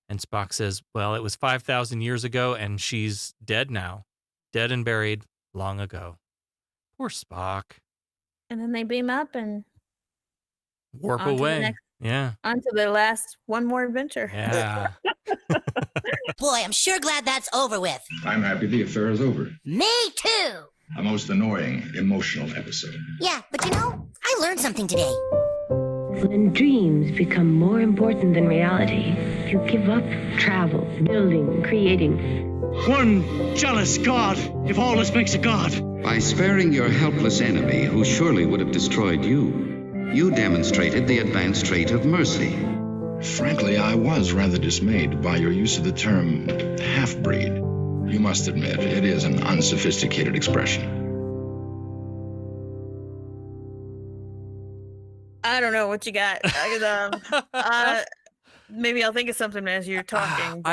And Spock says, well, it was 5,000 years ago, and she's dead now. Dead and buried long ago. Poor Spock. And then they beam up and warp away. Yeah. On to their last one more adventure. Yeah. Boy, I'm sure glad that's over with. I'm happy the affair is over. Me too. A most annoying, emotional episode. Yeah, but you know, I learned something today. When dreams become more important than reality, you give up travel, building, creating. One jealous god, if all this makes a god. By sparing your helpless enemy who surely would have destroyed you, you demonstrated the advanced trait of mercy. Frankly, I was rather dismayed by your use of the term half-breed. You must admit, it is an unsophisticated expression. I don't know what you got. Maybe I'll think of something as you're talking.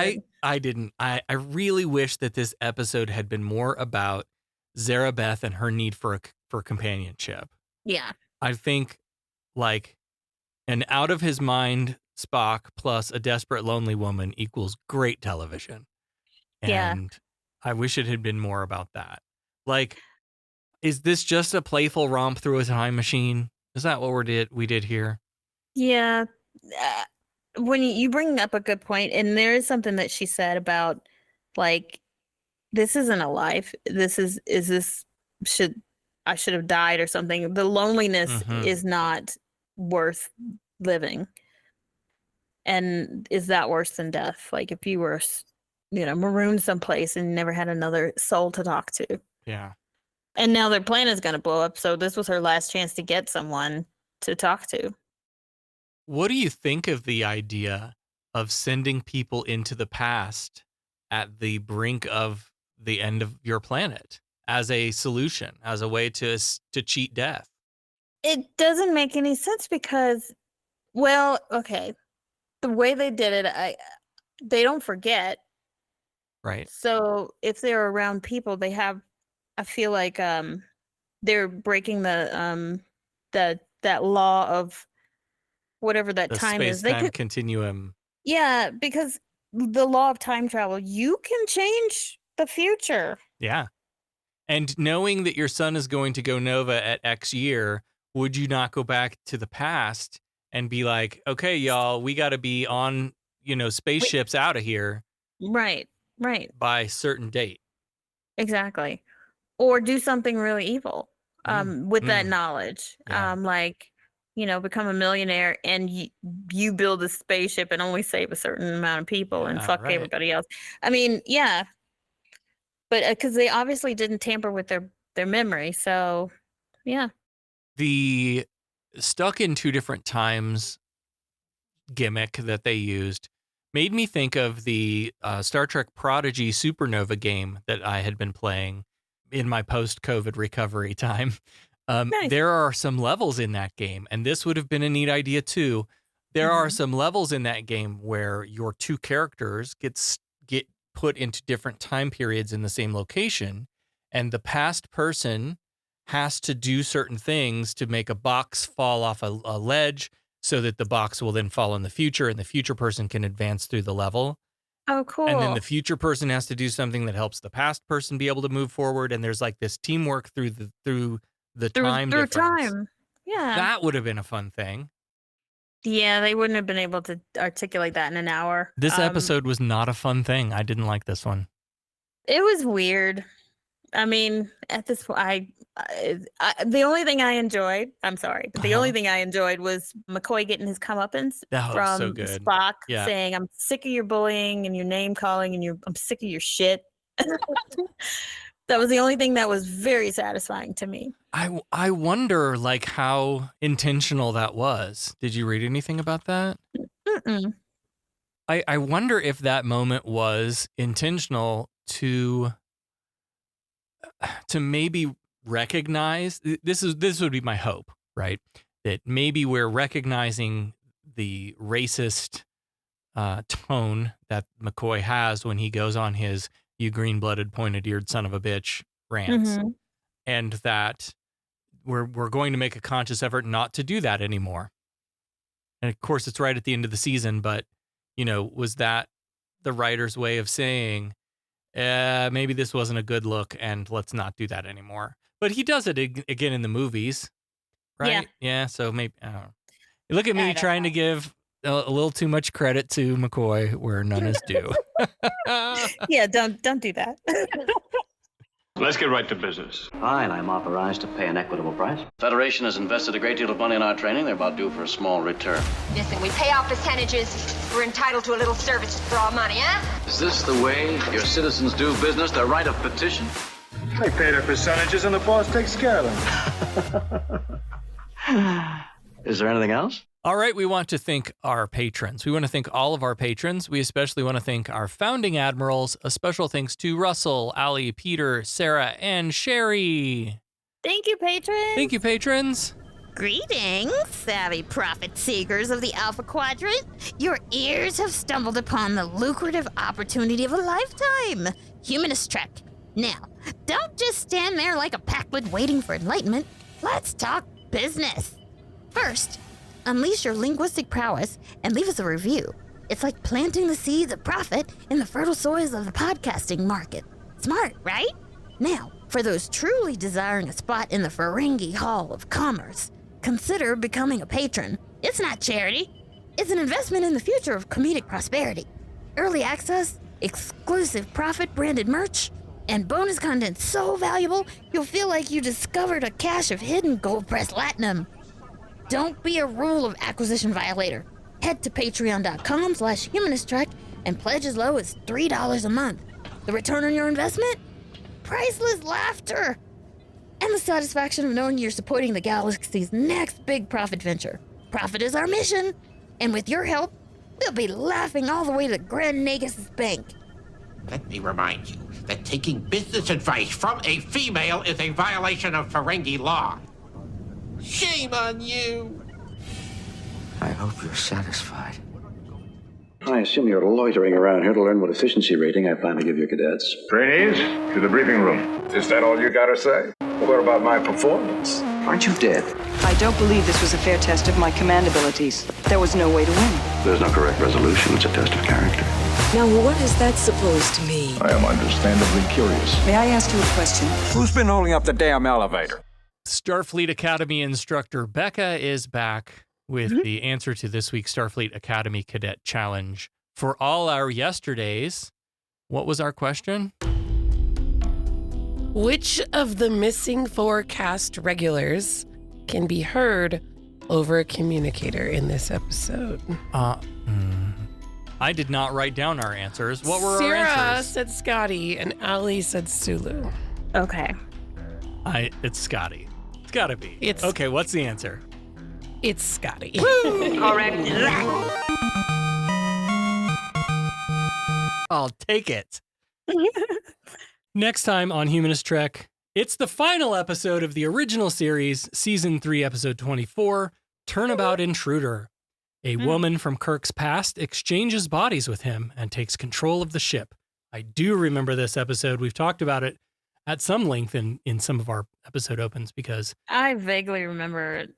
I didn't. I really wish that this episode had been more about Zarabeth and her need for companionship. Yeah. I think like an out of his mind Spock plus a desperate lonely woman equals great television. And yeah. I wish it had been more about that. Like, is this just a playful romp through a time machine? Is that what we did here? Yeah. When you bring up a good point, and there is something that she said about like, this isn't a life. I should have died or something. The loneliness is not worth living. And is that worse than death? Like if you were, marooned someplace and never had another soul to talk to. Yeah. And now their planet is going to blow up. So this was her last chance to get someone to talk to. What do you think of the idea of sending people into the past at the brink of the end of your planet as a solution, as a way to cheat death? It doesn't make any sense because, well, okay, the way they did it, they don't forget. Right. So if they're around people, they have, I feel like they're breaking the that law of whatever that time is. They could continuum. Yeah, because the law of time travel, you can change the future. Yeah. And knowing that your son is going to go nova at X year, would you not go back to the past and be like, okay, y'all, we got to be on, spaceships out of here. Right. By a certain date. Exactly. Or do something really evil with that knowledge. Yeah. Become a millionaire and you build a spaceship and only save a certain amount of people and fuck everybody else. I mean, yeah. But because they obviously didn't tamper with their memory. So, yeah. The stuck in two different times gimmick that they used made me think of the Star Trek Prodigy Supernova game that I had been playing in my post-COVID recovery time. Nice. There are some levels in that game, and this would have been a neat idea too. There are some levels in that game where your two characters get put into different time periods in the same location, and the past person has to do certain things to make a box fall off a ledge so that the box will then fall in the future, and the future person can advance through the level. Oh, cool. And then the future person has to do something that helps the past person be able to move forward, and there's like this teamwork through time difference. Time. Yeah. That would have been a fun thing. Yeah, they wouldn't have been able to articulate that in an hour. This episode was not a fun thing. I didn't like this one. It was weird. I mean, at this point, the only thing I enjoyed, I'm sorry, but the only thing I enjoyed was McCoy getting his comeuppance from so good. Spock Yeah. saying, "I'm sick of your bullying and your name calling and I'm sick of your shit." That was the only thing that was very satisfying to me. I wonder like how intentional that was. Did you read anything about that? Mm-mm. I wonder if that moment was intentional to maybe recognize this would be my hope, right? That maybe we're recognizing the racist tone that McCoy has when he goes on his "you green-blooded, pointed-eared son of a bitch" rants, and that we're going to make a conscious effort not to do that anymore. And of course, it's right at the end of the season, but was that the writer's way of saying, maybe this wasn't a good look, and let's not do that anymore? But he does it again in the movies, right? Yeah. So maybe I don't know. Look at me trying to give a little too much credit to McCoy where none is due. Yeah, don't do that. Let's get right to business. Fine, I'm authorized to pay an equitable price. Federation has invested a great deal of money in our training. They're about due for a small return. Listen, we pay off percentages. We're entitled to a little service for our money, huh? Is this the way your citizens do business? Their right of petition? They pay their percentages and the boss takes care of them. Is there anything else? All right, we want to thank our patrons. We want to thank all of our patrons. We especially want to thank our founding admirals. A special thanks to Russell, Ali, Peter, Sarah, and Sherry. Thank you, patrons. Thank you, patrons. Greetings, savvy profit seekers of the Alpha Quadrant. Your ears have stumbled upon the lucrative opportunity of a lifetime. Humanist Trek. Now, don't just stand there like a packwid waiting for enlightenment. Let's talk business. First, unleash your linguistic prowess and leave us a review. It's like planting the seeds of profit in the fertile soils of the podcasting market. Smart, right? Now, for those truly desiring a spot in the Ferengi Hall of Commerce, consider becoming a patron. It's not charity. It's an investment in the future of comedic prosperity. Early access, exclusive profit-branded merch, and bonus content so valuable, you'll feel like you discovered a cache of hidden gold-pressed latinum. Don't be a rule of acquisition violator. Head to patreon.com/humanisttrek and pledge as low as $3 a month. The return on your investment? Priceless laughter! And the satisfaction of knowing you're supporting the galaxy's next big profit venture. Profit is our mission, and with your help, we'll be laughing all the way to Grand Nagus' bank. Let me remind you that taking business advice from a female is a violation of Ferengi law. Shame on you! I hope you're satisfied. I assume you're loitering around here to learn what efficiency rating I plan to give your cadets. Trainees, to the briefing room. Is that all you gotta say? What about my performance? Aren't you dead? I don't believe this was a fair test of my command abilities. There was no way to win. There's no correct resolution. It's a test of character. Now, what is that supposed to mean? I am understandably curious. May I ask you a question? Who's been holding up the damn elevator? Starfleet Academy instructor Becca is back with the answer to this week's Starfleet Academy Cadet Challenge. For all our yesterdays, what was our question? Which of the missing 4 cast regulars can be heard over a communicator in this episode? I did not write down our answers. What were Sarah our answers? said Scotty and Ali said Sulu. Okay. It's Scotty. It's gotta be. Okay, what's the answer? It's Scotty. Correct. I'll take it. Next time on Humanist Trek, it's the final episode of the original series, Season 3, Episode 24, Turnabout Intruder. A woman from Kirk's past exchanges bodies with him and takes control of the ship. I do remember this episode. We've talked about it at some length in some of our episode opens because... I vaguely remember it.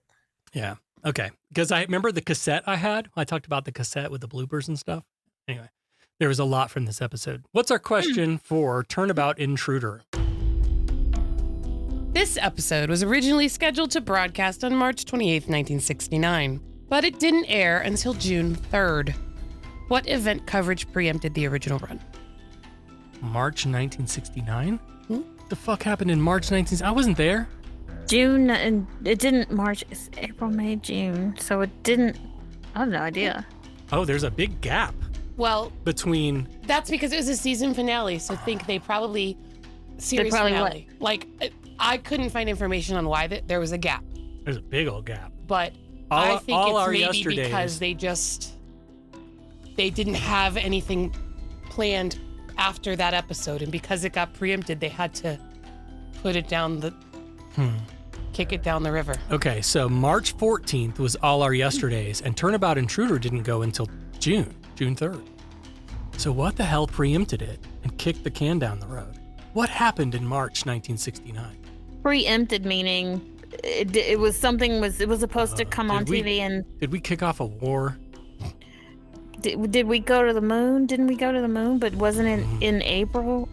Yeah. Okay. Because I remember the cassette I had. I talked about the cassette with the bloopers and stuff. Anyway, there was a lot from this episode. What's our question for Turnabout Intruder? This episode was originally scheduled to broadcast on March 28th, 1969, but it didn't air until June 3rd. What event coverage preempted the original run? March 1969? What the fuck happened in March 1969? I wasn't there. June, and it didn't March, it's April, May, June. So it didn't, I have no idea. Oh, there's a big gap. Well, between... That's because it was a season finale, so think they probably... Series finale. Like, I couldn't find information on why there was a gap. There's a big old gap. But I think all it's our maybe yesterdays. Because they didn't have anything planned after that episode, and because it got preempted, they had to put it down kick it down the river. Okay, so March 14th was All Our Yesterdays, and Turnabout Intruder didn't go until June 3rd. So what the hell preempted it and kicked the can down the road? What happened in March 1969? Preempted meaning it was supposed to come on TV and... Did we kick off a war? Did we go to the moon? Didn't we go to the moon? But wasn't it in April?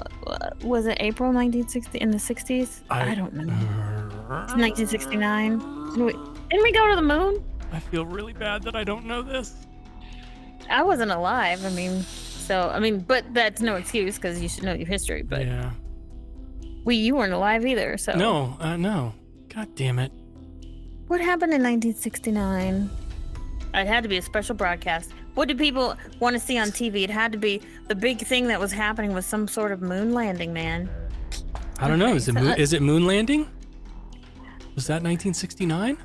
Was it April 1960 in the 60s? I don't know. 1969. Didn't we go to the moon? I feel really bad that I don't know this. I wasn't alive. But that's no excuse because you should know your history. But yeah, you weren't alive either. So no. God damn it. What happened in 1969? It had to be a special broadcast. What did people want to see on TV? It had to be the big thing that was happening was some sort of moon landing, man. I don't know. Is it moon landing? Was that 1969?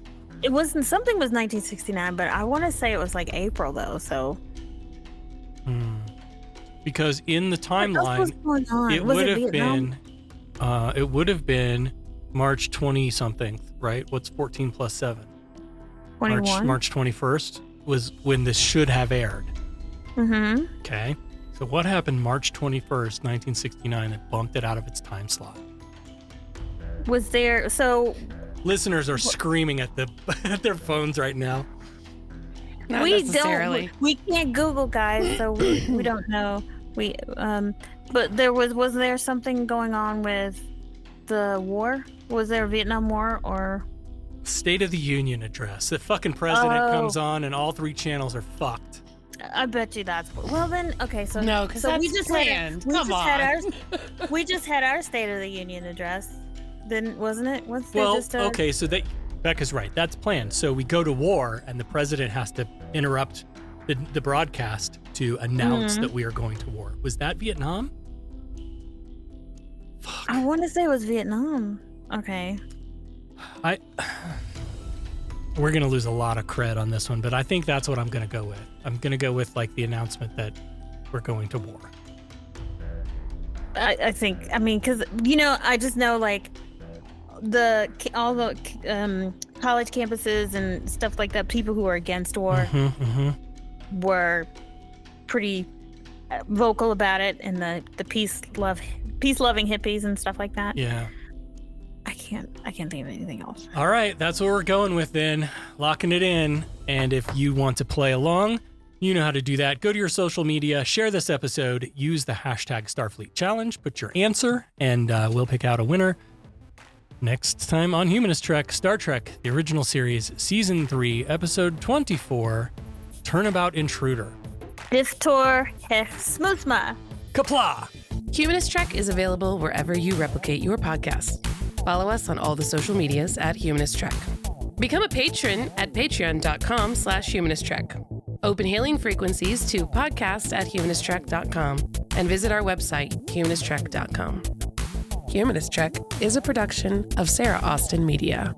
It wasn't. Something was 1969, but I want to say it was like April though. So. Because in the timeline, it would have been March 20 something, right? What's 14 plus 7? 21. March 21st was when this should have aired. Mm-hmm. Okay. So what happened March 21st, 1969 that bumped it out of its time slot? Was there, so... Listeners are screaming at their phones right now. Not necessarily. We can't Google, guys, so we don't know. But was there something going on with the war? Was there a Vietnam War or... State of the Union address. The fucking president comes on and all 3 channels are fucked. I bet you that's... Well then, okay, so... No, because that's planned. We just had our State of the Union address. Then, wasn't it? Okay, so Becca's right. That's planned. So we go to war and the president has to interrupt the broadcast to announce that we are going to war. Was that Vietnam? Fuck. I want to say it was Vietnam. Okay. We're going to lose a lot of cred on this one, but I think that's what I'm going to go with. I'm going to go with like the announcement that we're going to war. I think, because, I just know like all the college campuses and stuff like that, people who are against war were pretty vocal about it, and the peace-loving hippies and stuff like that. Yeah. I can't think of anything else. All right, that's what we're going with then. Locking it in. And if you want to play along, you know how to do that. Go to your social media, share this episode, use the hashtag Starfleet Challenge, put your answer, and we'll pick out a winner. Next time on Humanist Trek, Star Trek, the original series, Season 3, Episode 24, Turnabout Intruder. Diftor Smoothma. Kapla! Humanist Trek is available wherever you replicate your podcasts. Follow us on all the social medias at Humanist Trek. Become a patron at patreon.com/Humanist Trek. Open hailing frequencies to podcast@humanisttrek.com and visit our website, humanisttrek.com. Humanist Trek is a production of Sarah Austin Media.